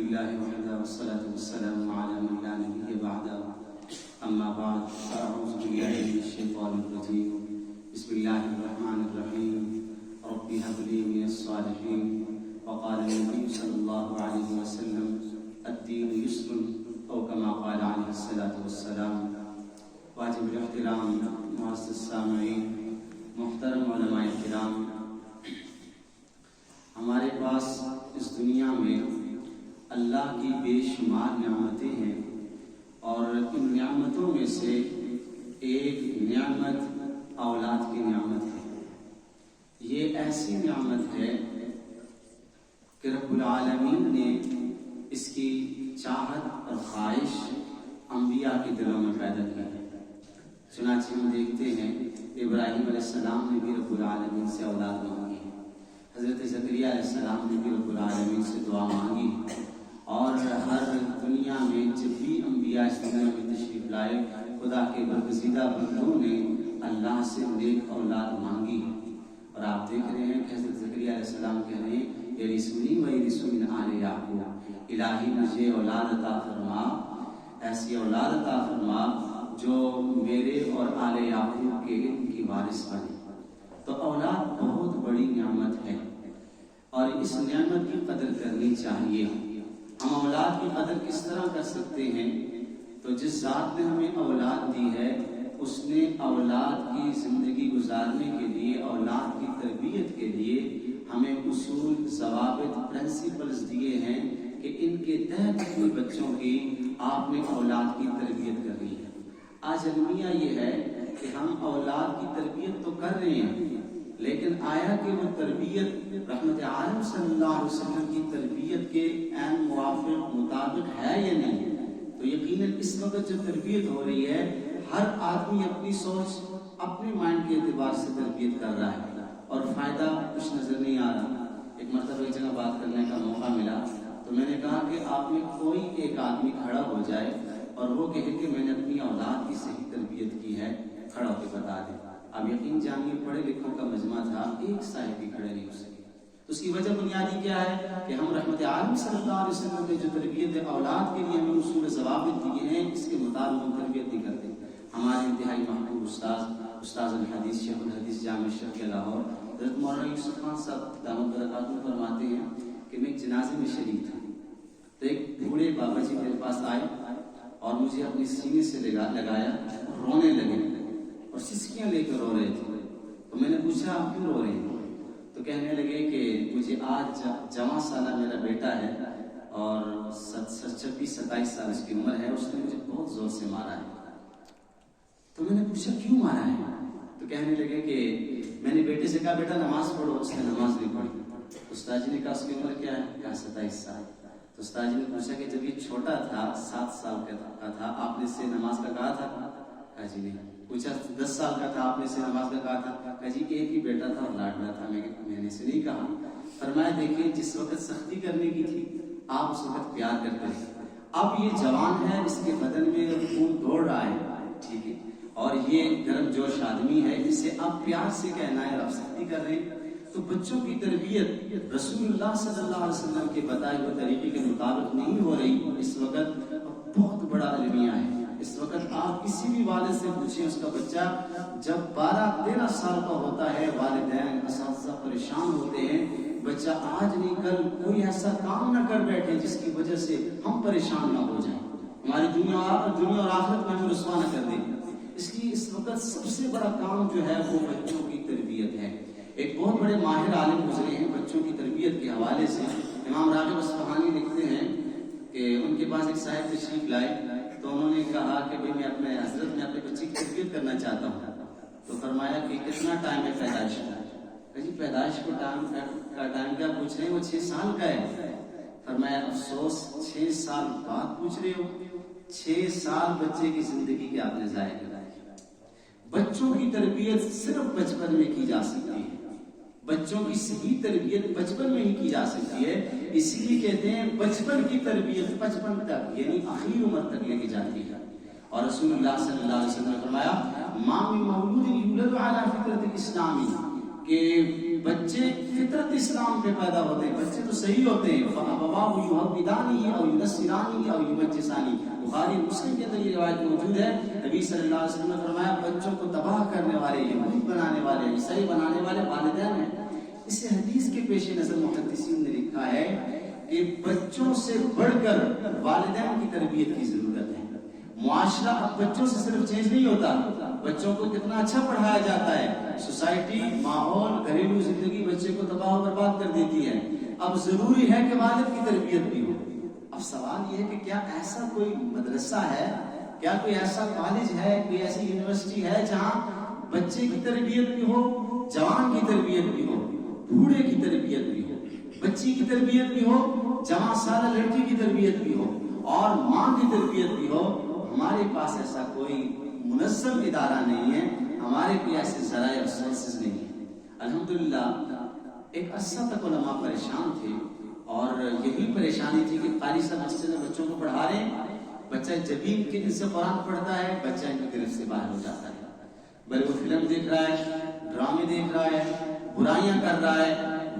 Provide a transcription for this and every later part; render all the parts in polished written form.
لله وحده والصلاة والسلام على من لا نبي بعده أما بعد فأعوذ بالله من الشيطان الرجيم بسم الله الرحمن الرحيم رب هب لي من الصالحين وقال النبي صلى الله عليه وسلم الدين يسر أو كما قال عليه الصلاة والسلام. واجب الاحترام معزز السامعین، محترم علماء کرام، ہمارے پاس اس دنیا میں اللہ کی بے شمار نعمتیں ہیں، اور ان نعمتوں میں سے ایک نعمت اولاد کی نعمت ہے. یہ ایسی نعمت ہے کہ رب العالمین نے اس کی چاہت اور خواہش انبیاء کے دلوں میں پیدا کی ہے. چنانچہ ہم دیکھتے ہیں ابراہیم علیہ السلام نے بھی رب العالمین سے اولاد مانگی ہے، حضرت زکریا علیہ السلام نے بھی رب العالمین سے دعا مانگی، اور ہر دنیا میں جب بھی انبیاء اس دنیا میں تشریف لائے خدا کے برگزیدہ بندوں نے اللہ سے نیک اولاد مانگی. اور آپ دیکھ رہے ہیں کہ حضرت زکریا علیہ السلام کہہ رہے ہیں یرثنی ویرث من آل یعقوب، الہی مجھے اولاد عطا فرما، ایسی اولاد عطا فرما جو میرے اور آل یعقوب کے ان کی وارث بنے. تو اولاد بہت بڑی نعمت ہے، اور اس نعمت کی قدر کرنی چاہیے. ہم اولاد کی قدر کس طرح کر سکتے ہیں؟ تو جس ذات نے ہمیں اولاد دی ہے اس نے اولاد کی زندگی گزارنے کے لیے، اولاد کی تربیت کے لیے ہمیں اصول، ضوابط، پرنسپلز دیے ہیں کہ ان کے تحت اپنے بچوں کی آپ نے اولاد کی تربیت کرنی ہے. آج المیہ یہ ہے کہ ہم اولاد کی تربیت تو کر رہے ہیں، لیکن آیا کہ وہ تربیت رحمت عالم صلی اللہ علیہ وسلم کی تربیت کے عین موافق مطابق ہے یا نہیں؟ تو یقیناً اس وقت جو تربیت ہو رہی ہے ہر آدمی اپنی سوچ، اپنے مائنڈ کے اعتبار سے تربیت کر رہا ہے، اور فائدہ کچھ نظر نہیں آ رہا. ایک مرتبہ ایک جگہ بات کرنے کا موقع ملا تو میں نے کہا کہ آپ میں کوئی ایک آدمی کھڑا ہو جائے اور وہ کہے کہ میں نے اپنی اولاد کی صحیح تربیت کی ہے، کھڑا ہو کے بتا دے. اب یقین جانیے پڑھے لکھوں کا مجمع تھا، ایک صاحب بھی کھڑے نہیں ہو سکے. اس کی وجہ بنیادی کیا ہے کہ ہم رحمت عالم صلی اللہ علیہ وسلم نے جو تربیت اولاد کے لیے ہمیں اصول ضوابط دیے ہیں اس کے مطابق ہم تربیت نہیں کرتے. ہمارے انتہائی محبوب استاد الحدیث شیخ الحدیث جامع شرقیہ لاہور حضرت مولانا یوسف خان صاحب دامت برکاتہ فرماتے ہیں کہ میں ایک جنازے میں شریک تھا، تو ایک بوڑھے بابا جی میرے پاس آئے اور مجھے اپنے سینے سے لگایا، رونے لگے اور سسکیاں لے کر رو رہے تھے. تو میں نے پوچھا آپ کیوں رو رہے ہیں؟ تو کہنے لگے کہ مجھے آج جواں سالہ میرا بیٹا ہے اور 26-27 سال اس کی عمر ہے، اس نے مجھے بہت زور سے مارا ہے. تو میں نے پوچھا کیوں مارا ہے؟ تو کہنے لگے کہ میں نے بیٹے سے کہا بیٹا نماز پڑھو، اس نے نماز نہیں پڑھی. استاد جی نے کہا اس کی عمر کیا ہے؟ کہا 27 سال. تو استاد جی نے پوچھا کہ جب یہ چھوٹا تھا 7 سال کا تھا آپ نے اسے نماز کا کہا تھا؟ کہا جی نہیں. پوچھا 10 سال کا تھا آپ نے اسے نماز کا کہا تھا؟ کہا جی ایک ہی بیٹا تھا اور لاڈلا تھا، میں نے اسے نہیں کہا. فرمایا دیکھیں جس وقت سختی کرنے کی تھی آپ اس وقت پیار کرتے تھے، اب یہ جوان ہے، اس کے بدن میں خون دوڑ رہا ہے، ٹھیک ہے، اور یہ گرم جوش آدمی ہے، اسے اب پیار سے کہنا ہے اور اب سختی کر رہے ہیں. تو بچوں کی تربیت رسول اللہ صلی اللہ علیہ وسلم کے بتائے ہوئے طریقے کے مطابق نہیں ہو رہی. اس وقت بہت بڑا المیہ ہے. اس وقت آپ کسی بھی والد سے پوچھیں، اس کا بچہ جب 12-13 سال کا ہوتا ہے والدین اساتذہ پریشان ہوتے ہیں، بچہ آج نہیں کل کوئی ایسا کام نہ کر بیٹھے جس کی وجہ سے ہم پریشان نہ ہو جائیں، ہماری دنیا اور آخرت میں ہمیں رسوا نہ کر دیں. اس لیے اس وقت سب سے بڑا کام جو ہے وہ بچوں کی تربیت ہے. ایک بہت بڑے ماہر عالم گزرے ہیں بچوں کی تربیت کے حوالے سے، امام راغب اصفہانی لکھتے ہیں کہ ان کے پاس ایک صاحب تشریف لائے تو انہوں نے کہا کہ میں اپنے حضرت میں اپنے بچے کی تربیت کرنا چاہتا ہوں. تو فرمایا کہ کتنا ٹائم ہے پیدائش کا؟ جی پیدائش کا ٹائم کیا پوچھ رہے ہیں، وہ 6 سال کا ہے. فرمایا افسوس 6 سال بعد پوچھ رہے ہو، 6 سال بچے کی زندگی کے آپ نے ضائع کرائی. بچوں کی تربیت صرف بچپن میں کی جا سکتی ہے، بچوں کی صحیح تربیت بچپن میں ہی کی جا سکتی ہے. اس لیے کہتے ہیں بچپن کی تربیت 55 تک یعنی آخری عمر تک لے کے جاتی ہے. اور رسول اللہ صلی اللہ علیہ وسلم نے فرمایا ما من مولود یولد علی فطرت الاسلام، کہ بچے فطرت اسلام پہ پیدا ہوتے ہیں، بچے تو صحیح ہوتے ہیں، فَأَبَوَاهُ يُهَوِّدَانِهِ أَوْ يُنَصِّرَانِهِ أَوْ يُمَجِّسَانِهِ۔ بخاری مسلم کے اندر یہ روایت موجود ہے، نبی صلی اللہ علیہ وسلم نے فرمایا بچوں کو تباہ کرنے والے، یہودی بنانے والے، عیسائی بنانے والے والدین ہیں۔ اس حدیث کے پیش نظر محدثین نے لکھا ہے کہ بچوں سے بڑھ کر والدین کی تربیت کی ضرورت ہے۔ معاشرہ اب بچوں سے صرف چینج نہیں ہوتا، بچوں کو کتنا اچھا پڑھایا جاتا ہے، سوسائٹی، ماحول، گھریلو زندگی بچے کو تباہ و برباد کر دیتی ہے۔ اب ضروری ہے کہ والد کی تربیت بھی ہو۔ اب سوال یہ ہے کہ کیا ایسا کوئی مدرسہ ہے، کیا کوئی ایسا کالج ہے، کوئی ایسی یونیورسٹی ہے جہاں بچے کی تربیت بھی ہو، جوان کی تربیت بھی ہو، بوڑھے کی تربیت بھی ہو، بچی کی تربیت بھی ہو، جوان سالہ لڑکی کی تربیت بھی ہو، اور ماں کی تربیت بھی ہو؟ ہمارے پاس ایسا کوئی منظم ادارہ نہیں ہے، ہمارے کوئی ایسے ذرائع اور سورسز نہیں ہیں۔ الحمدللہ ایک عرصہ تک علماء پریشان تھے، اور یہی پریشانی تھی کہ قاری صاحب مسجد میں بچوں کو پڑھا رہے ہیں، بچہ جبین کے دن سے قرآن پڑھتا ہے، بچہ ان کی طرف سے باہر ہو جاتا ہے، بلکہ وہ فلم دیکھ رہا ہے، ڈرامے دیکھ رہا ہے، برائیاں کر رہا ہے،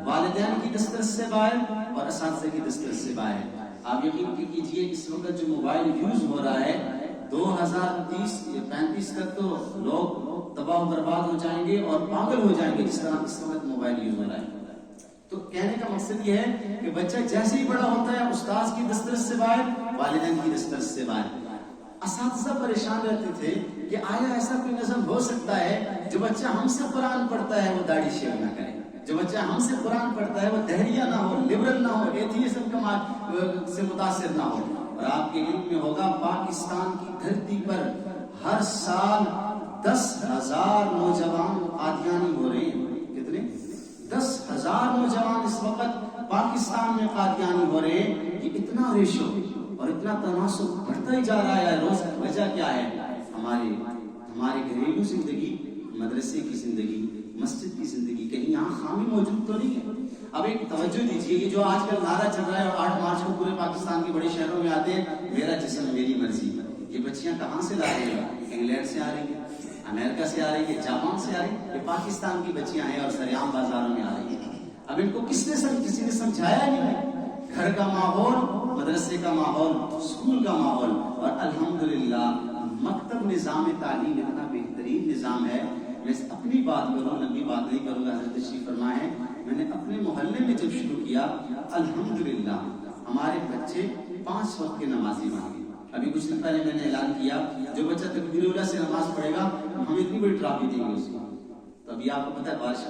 والدین کی دسترس سے باہر اور اساتذہ کی دسترس سے باہر۔ آپ یقین کیجئے اس وقت جو موبائل یوز ہو رہا ہے 2030 یا 35 تک تو لوگ تباہ و برباد ہو جائیں گے اور پاگل ہو جائیں گے جس طرح اس وقت موبائل یوز ہو رہا ہے۔ تو کہنے کا مقصد یہ ہے کہ بچہ جیسے ہی بڑا ہوتا ہے استاذ کی دسترس سے باہر، والدین کی دسترس سے باہر۔ اساتذہ پریشان رہتے تھے کہ آیا ایسا کوئی نظم ہو سکتا ہے جو بچہ ہم سے قرآن پڑھتا ہے وہ داڑھی شیو نہ کرے، جو بچہ ہم سے قرآن پڑھتا ہے وہ دہریہ نہ ہو، لبرل نہ ہو، ایتھیزم سے متاثر نہ ہو۔ اور آپ کے علم میں ہوگا پاکستان کی دھرتی پر ہر سال 10,000 نوجوان قادیانی ہو رہے ہیں۔ کتنے؟ 10,000 نوجوان اس وقت پاکستان میں قادیانی ہو رہے ہیں۔ یہ اتنا ریشو اور اتنا تناسب بڑھتا ہی جا رہا ہے روز۔ وجہ کیا ہے؟ ہماری گھریلو زندگی، مدرسے کی زندگی، مسجد کی زندگی، کہیں یہاں خامی موجود تو نہیں ہے؟ اب ایک توجہ دیجیے، یہ جو آج کل نعرہ چل رہا ہے اور 8 مارچ کو پورے پاکستان کے بڑے شہروں میں آتے ہیں، میرا جسم میری مرضی، یہ بچیاں کہاں سے لا رہی ہیں؟ انگلینڈ سے آ رہی ہیں، امریکہ سے آ رہی ہے، جاپان سے آ رہی ہے، یہ پاکستان کی بچیاں ہیں اور سریعام بازاروں میں آ رہی ہیں۔ اب ان کو کسی نے سمجھایا نہیں ہے۔ گھر کا ماحول، مدرسے کا ماحول، اسکول کا ماحول، اور الحمدللہ مکتب نظام تعلیم اتنا بہترین نظام ہے۔ میں اپنی بات کروں، لمبی بات نہیں کروں گا، حضرت تشریف فرما ہے، میں نے اپنے محلے میں جب شروع کیا الحمدللہ ہمارے بچے 5 وقت کے نمازی بن گئے۔ ابھی کچھ دن پہلے میں نے اعلان کیا جو بچہ تکبیر الاولیٰ سے نماز پڑھے گا ہم اتنی بڑی ٹرافی دیں گے اس کو۔ تو ابھی آپ کو پتہ ہے بارش